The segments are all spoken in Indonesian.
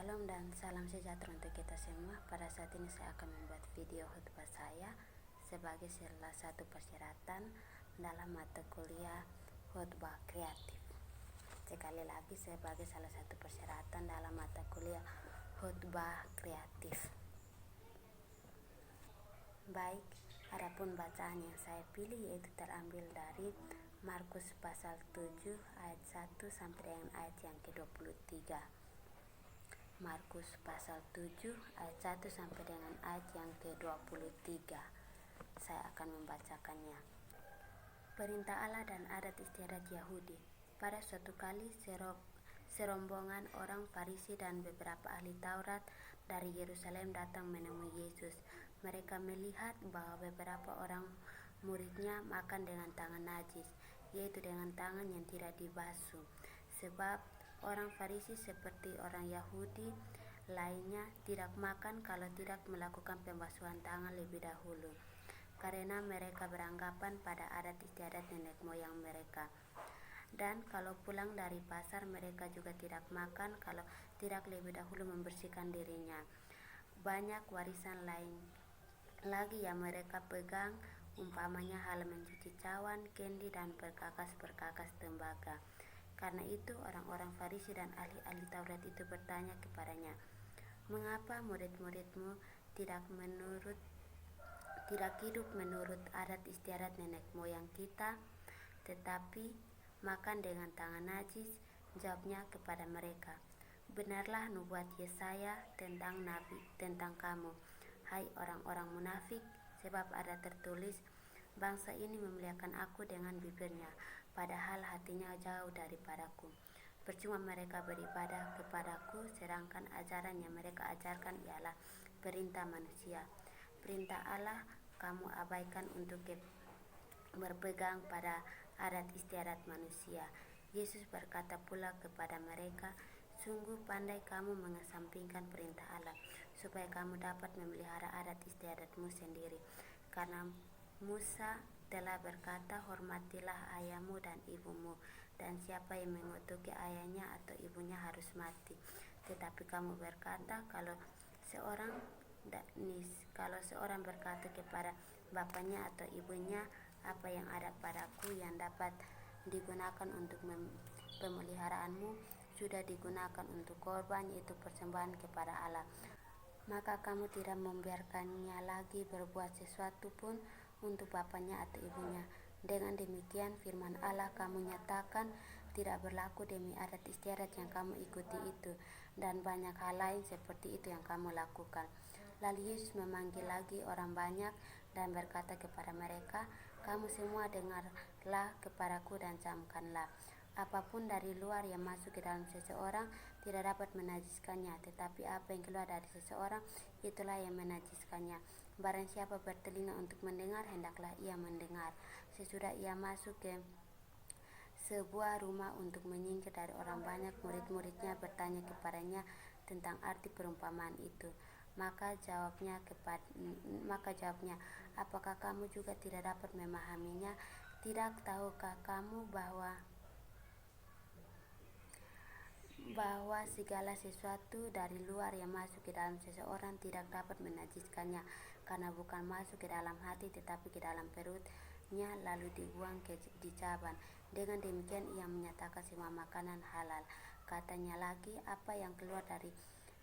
Shalom dan salam sejahtera untuk kita semua. Pada saat ini saya akan membuat video khutbah saya sebagai salah satu persyaratan dalam mata kuliah khutbah kreatif. Sekali lagi, sebagai salah satu persyaratan dalam mata kuliah khutbah kreatif. Baik, adapun bacaan yang saya pilih yaitu terambil dari Markus pasal 7 ayat 1 sampai dengan ayat yang ke-23. Markus pasal 7 ayat 1 sampai dengan ayat yang ke-23. Saya akan membacakannya. Perintah Allah dan adat istiadat Yahudi. Pada suatu kali serombongan orang Farisi dan beberapa ahli Taurat dari Yerusalem datang menemui Yesus. Mereka melihat bahwa beberapa orang muridnya makan dengan tangan najis, yaitu dengan tangan yang tidak dibasuh. Sebab orang Farisi seperti orang Yahudi lainnya tidak makan kalau tidak melakukan pembasuhan tangan lebih dahulu, karena mereka beranggapan pada adat istiadat nenek moyang mereka. Dan kalau pulang dari pasar, mereka juga tidak makan kalau tidak lebih dahulu membersihkan dirinya. Banyak warisan lain lagi yang mereka pegang, umpamanya hal mencuci cawan, kendi, dan perkakas-perkakas tembaga. Karena itu orang-orang Farisi dan ahli-ahli Taurat itu bertanya kepadanya, "Mengapa murid-muridmu tidak hidup menurut adat istiadat nenek moyang kita, tetapi makan dengan tangan najis?" Jawabnya kepada mereka, "Benarlah nubuat Yesaya tentang kamu, hai orang-orang munafik, sebab ada tertulis, bangsa ini memuliakan aku dengan bibirnya, padahal hatinya jauh daripadaku. Percuma mereka beribadah kepadaku, sedangkan ajaran yang mereka ajarkan ialah perintah manusia. Perintah Allah kamu abaikan untuk berpegang pada adat istiadat manusia." Yesus berkata pula kepada mereka, "Sungguh pandai kamu mengesampingkan perintah Allah, supaya kamu dapat memelihara adat istiadatmu sendiri. Karena Musa telah berkata, hormatilah ayahmu dan ibumu, dan siapa yang mengutuki ayahnya atau ibunya harus mati. Tetapi kamu berkata, kalau seorang berkata kepada bapaknya atau ibunya, apa yang ada padaku yang dapat digunakan untuk pemeliharaanmu, sudah digunakan untuk korban, yaitu persembahan kepada Allah, maka kamu tidak membiarkannya lagi berbuat sesuatu pun untuk bapaknya atau ibunya. Dengan demikian firman Allah kamu nyatakan tidak berlaku demi adat istiadat yang kamu ikuti itu, dan banyak hal lain seperti itu yang kamu lakukan." Lalu Yesus memanggil lagi orang banyak dan berkata kepada mereka, "Kamu semua dengarlah kepadaku dan camkanlah. Apapun dari luar yang masuk ke dalam seseorang tidak dapat menajiskannya, tetapi apa yang keluar dari seseorang, itulah yang menajiskannya. Barang siapa bertelinga untuk mendengar, hendaklah ia mendengar." Sesudah ia masuk ke sebuah rumah untuk menyingkir dari orang banyak, murid-muridnya bertanya kepadanya tentang arti perumpamaan itu. Maka jawabnya, "Apakah kamu juga tidak dapat memahaminya? Tidak tahukah kamu bahwa segala sesuatu dari luar yang masuk ke dalam seseorang tidak dapat menajiskannya, karena bukan masuk ke dalam hati tetapi ke dalam perutnya lalu dibuang di cabang. Dengan demikian ia menyatakan semua makanan halal." Katanya lagi, "Apa yang keluar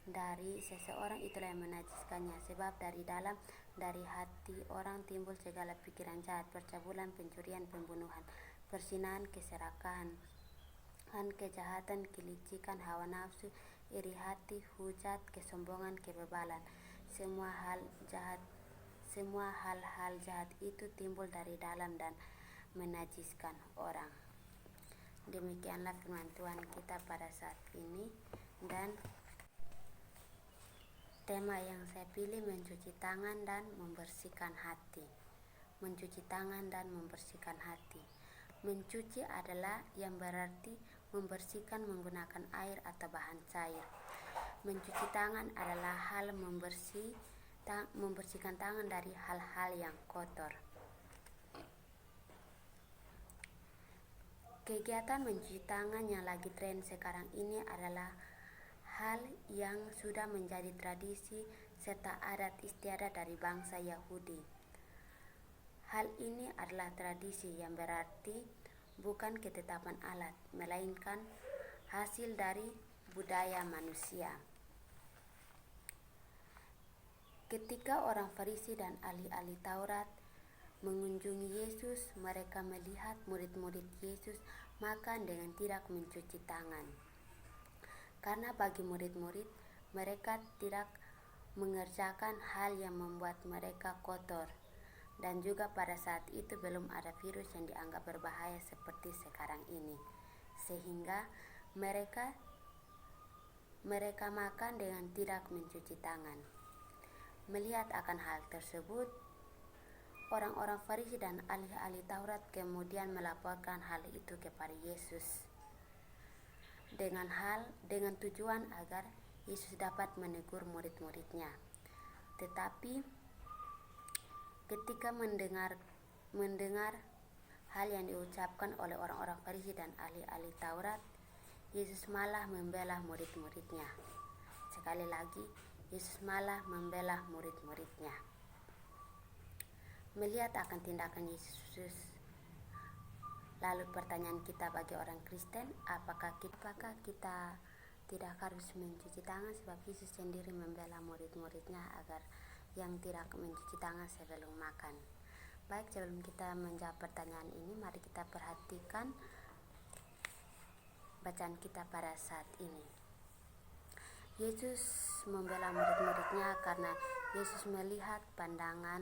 dari seseorang itulah yang menajiskannya, sebab dari dalam, dari hati orang timbul segala pikiran jahat, percabulan, pencurian, pembunuhan, perzinahan, keserakahan, kejahatan, kelicikan, hawa nafsu, iri hati, hujat, kesombongan, kebebalan. Semua hal-hal jahat itu timbul dari dalam dan menajiskan orang." Demikianlah firman Tuhan kita pada saat ini, dan tema yang saya pilih mencuci tangan dan membersihkan hati. Mencuci tangan dan membersihkan hati. Mencuci adalah yang berarti membersihkan menggunakan air atau bahan cair. Mencuci tangan adalah hal membersihkan tangan dari hal-hal yang kotor. Kegiatan mencuci tangan yang lagi tren sekarang ini adalah hal yang sudah menjadi tradisi serta adat istiadat dari bangsa Yahudi. Hal ini adalah tradisi yang berarti bukan ketetapan Allah, melainkan hasil dari budaya manusia. Ketika orang Farisi dan ahli-ahli Taurat mengunjungi Yesus, mereka melihat murid-murid Yesus makan dengan tidak mencuci tangan. Karena bagi murid-murid, mereka tidak mengerjakan hal yang membuat mereka kotor. Dan juga pada saat itu belum ada virus yang dianggap berbahaya seperti sekarang ini. Sehingga mereka makan dengan tidak mencuci tangan. Melihat akan hal tersebut, orang-orang Farisi dan ahli-ahli Taurat kemudian melaporkan hal itu kepada Yesus dengan tujuan agar Yesus dapat menegur murid-muridnya. Tetapi ketika mendengar hal yang diucapkan oleh orang-orang Farisi dan ahli-ahli Taurat, Yesus malah membela murid-muridnya. Sekali lagi, Yesus malah membela murid-muridnya. Melihat akan tindakan Yesus, lalu pertanyaan kita bagi orang Kristen, apakah kita tidak harus mencuci tangan sebab Yesus sendiri membela murid-muridnya agar yang tidak mencuci tangan sebelum makan. Baik, sebelum kita menjawab pertanyaan ini, mari kita perhatikan bacaan kita pada saat ini. Yesus membela murid-muridnya karena Yesus melihat pandangan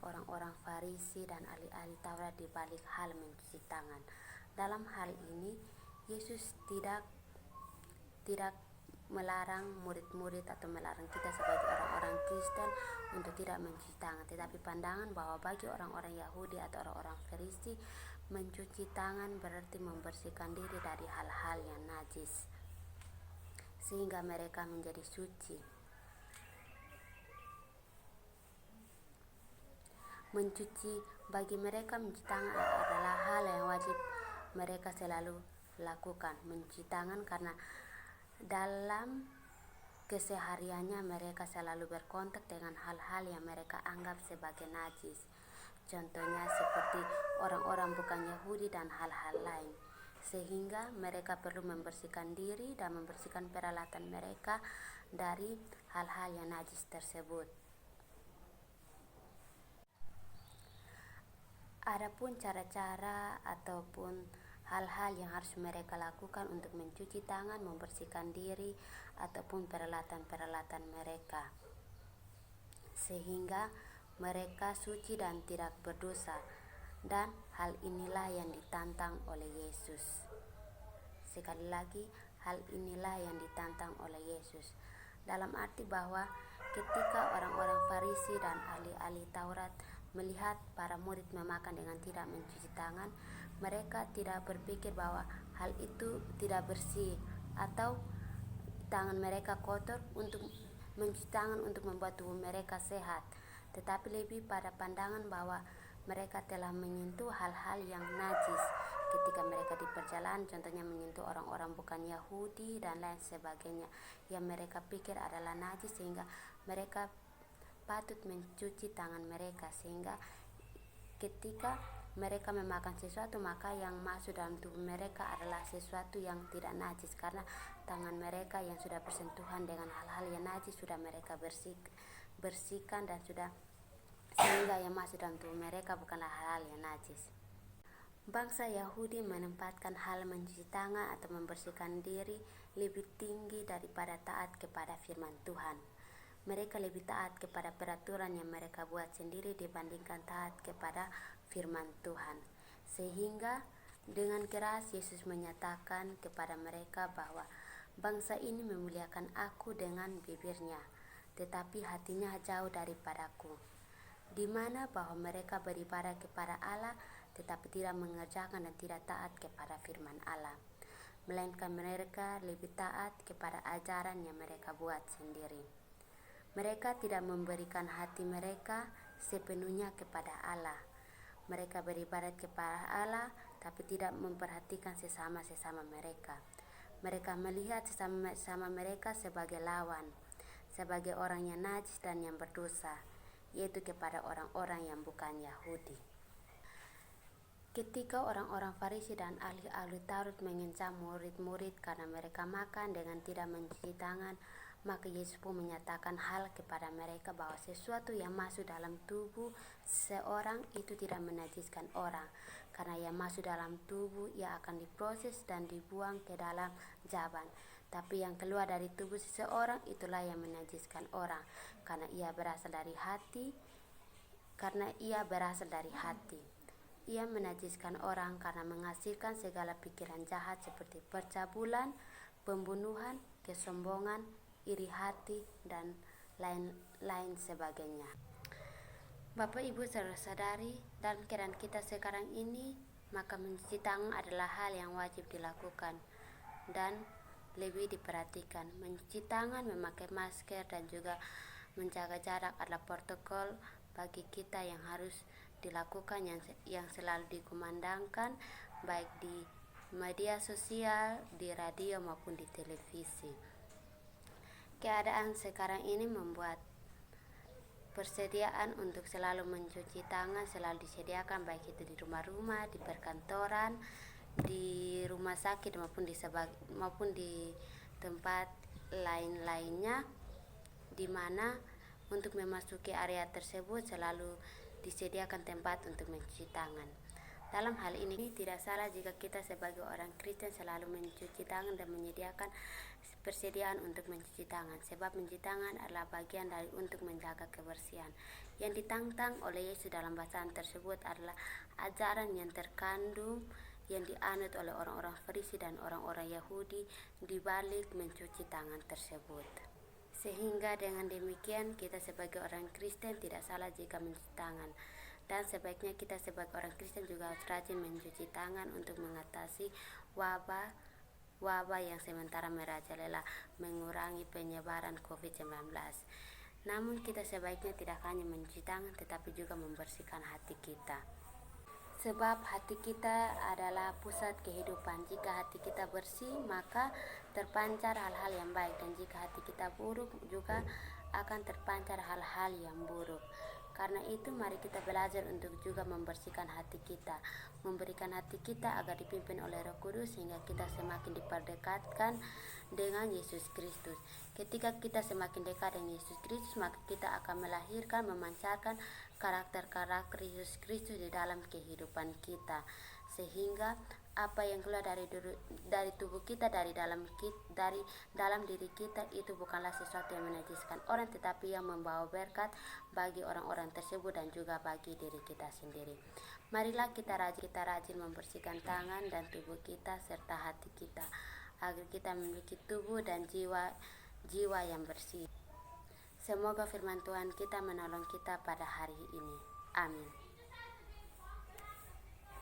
orang-orang Farisi dan ahli-ahli Taurat di balik hal mencuci tangan. Dalam hal ini, Yesus tidak melarang murid-murid atau melarang kita sebagai orang-orang Kristen untuk tidak mencuci tangan, tetapi pandangan bahwa bagi orang-orang Yahudi atau orang-orang Farisi, mencuci tangan berarti membersihkan diri dari hal-hal yang najis sehingga mereka menjadi suci. Bagi mereka mencuci tangan adalah hal yang wajib mereka selalu lakukan. Mencuci tangan karena dalam kesehariannya mereka selalu berkontak dengan hal-hal yang mereka anggap sebagai najis. Contohnya seperti orang-orang bukan Yahudi dan hal-hal lain. Sehingga mereka perlu membersihkan diri dan membersihkan peralatan mereka dari hal-hal yang najis tersebut. Adapun cara-cara ataupun hal-hal yang harus mereka lakukan untuk mencuci tangan, membersihkan diri ataupun peralatan-peralatan mereka sehingga mereka suci dan tidak berdosa. Dan hal inilah yang ditantang oleh Yesus. Sekali lagi, hal inilah yang ditantang oleh Yesus. Dalam arti bahwa ketika orang-orang Farisi dan ahli-ahli Taurat melihat para murid memakan dengan tidak mencuci tangan, mereka tidak berpikir bahwa hal itu tidak bersih atau tangan mereka kotor untuk mencuci tangan untuk membuat tubuh mereka sehat, tetapi lebih pada pandangan bahwa mereka telah menyentuh hal-hal yang najis ketika mereka di perjalanan, contohnya menyentuh orang-orang bukan Yahudi dan lain sebagainya yang mereka pikir adalah najis, sehingga mereka patut mencuci tangan mereka, sehingga ketika mereka memakan sesuatu maka yang masuk dalam tubuh mereka adalah sesuatu yang tidak najis, karena tangan mereka yang sudah bersentuhan dengan hal-hal yang najis sudah mereka bersihkan dan sudah, sehingga yang masuk dalam tubuh mereka bukanlah hal-hal yang najis. Bangsa Yahudi menempatkan hal mencuci tangan atau membersihkan diri lebih tinggi daripada taat kepada firman Tuhan. Mereka lebih taat kepada peraturan yang mereka buat sendiri dibandingkan taat kepada firman Tuhan. Sehingga dengan keras Yesus menyatakan kepada mereka bahwa bangsa ini memuliakan Aku dengan bibirnya, tetapi hatinya jauh daripadaku. Di mana bahwa mereka beribadah kepada Allah tetapi tidak mengerjakan dan tidak taat kepada firman Allah, melainkan mereka lebih taat kepada ajaran yang mereka buat sendiri. Mereka tidak memberikan hati mereka sepenuhnya kepada Allah. Mereka beribadat kepada Allah tapi tidak memperhatikan sesama-sesama mereka. Mereka melihat sesama mereka sebagai lawan, sebagai orang yang najis dan yang berdosa, yaitu kepada orang-orang yang bukan Yahudi. Ketika orang-orang Farisi dan ahli-ahli Taurat mengancam murid-murid karena mereka makan dengan tidak mencuci tangan, maka Yesus pun menyatakan hal kepada mereka bahwa sesuatu yang masuk dalam tubuh seseorang itu tidak menajiskan orang, karena yang masuk dalam tubuh ia akan diproses dan dibuang ke dalam jaban. Tapi yang keluar dari tubuh seseorang itulah yang menajiskan orang, karena ia berasal dari hati. Ia menajiskan orang karena menghasilkan segala pikiran jahat seperti percabulan, pembunuhan, kesombongan, iri hati, dan lain sebagainya. Bapak Ibu saudara-saudari, dalam keadaan kita sekarang ini, maka mencuci tangan adalah hal yang wajib dilakukan dan lebih diperhatikan. Mencuci tangan, memakai masker, dan juga menjaga jarak adalah protokol bagi kita yang harus dilakukan, yang selalu dikumandangkan baik di media sosial, di radio maupun di televisi. Keadaan sekarang ini membuat persediaan untuk selalu mencuci tangan selalu disediakan, baik itu di rumah-rumah, di perkantoran, di rumah sakit maupun di tempat lain-lainnya, di mana untuk memasuki area tersebut selalu disediakan tempat untuk mencuci tangan. Dalam hal ini tidak salah jika kita sebagai orang Kristen selalu mencuci tangan dan menyediakan persediaan untuk mencuci tangan, sebab mencuci tangan adalah bagian dari untuk menjaga kebersihan. Yang ditantang oleh Yesus dalam bacaan tersebut adalah ajaran yang terkandung yang dianut oleh orang-orang Farisi dan orang-orang Yahudi di balik mencuci tangan tersebut. Sehingga dengan demikian kita sebagai orang Kristen tidak salah jika mencuci tangan, dan sebaiknya kita sebagai orang Kristen juga harus rajin mencuci tangan untuk mengatasi wabah yang sementara merajalela, mengurangi penyebaran COVID-19. Namun kita sebaiknya tidak hanya mencuci tangan tetapi juga membersihkan hati kita, sebab hati kita adalah pusat kehidupan. Jika hati kita bersih, maka terpancar hal-hal yang baik, dan jika hati kita buruk juga akan terpancar hal-hal yang buruk. Karena itu mari kita belajar untuk juga membersihkan hati kita, memberikan hati kita agar dipimpin oleh Roh Kudus, sehingga kita semakin diperdekatkan dengan Yesus Kristus. Ketika kita semakin dekat dengan Yesus Kristus, maka kita akan melahirkan, memancarkan karakter-karakter Yesus Kristus di dalam kehidupan kita, sehingga apa yang keluar dari tubuh kita, dari dalam diri kita, itu bukanlah sesuatu yang menajiskan orang, tetapi yang membawa berkat bagi orang-orang tersebut dan juga bagi diri kita sendiri. Marilah kita rajin membersihkan tangan dan tubuh kita serta hati kita, agar kita memiliki tubuh dan jiwa yang bersih. Semoga firman Tuhan kita menolong kita pada hari ini. Amin.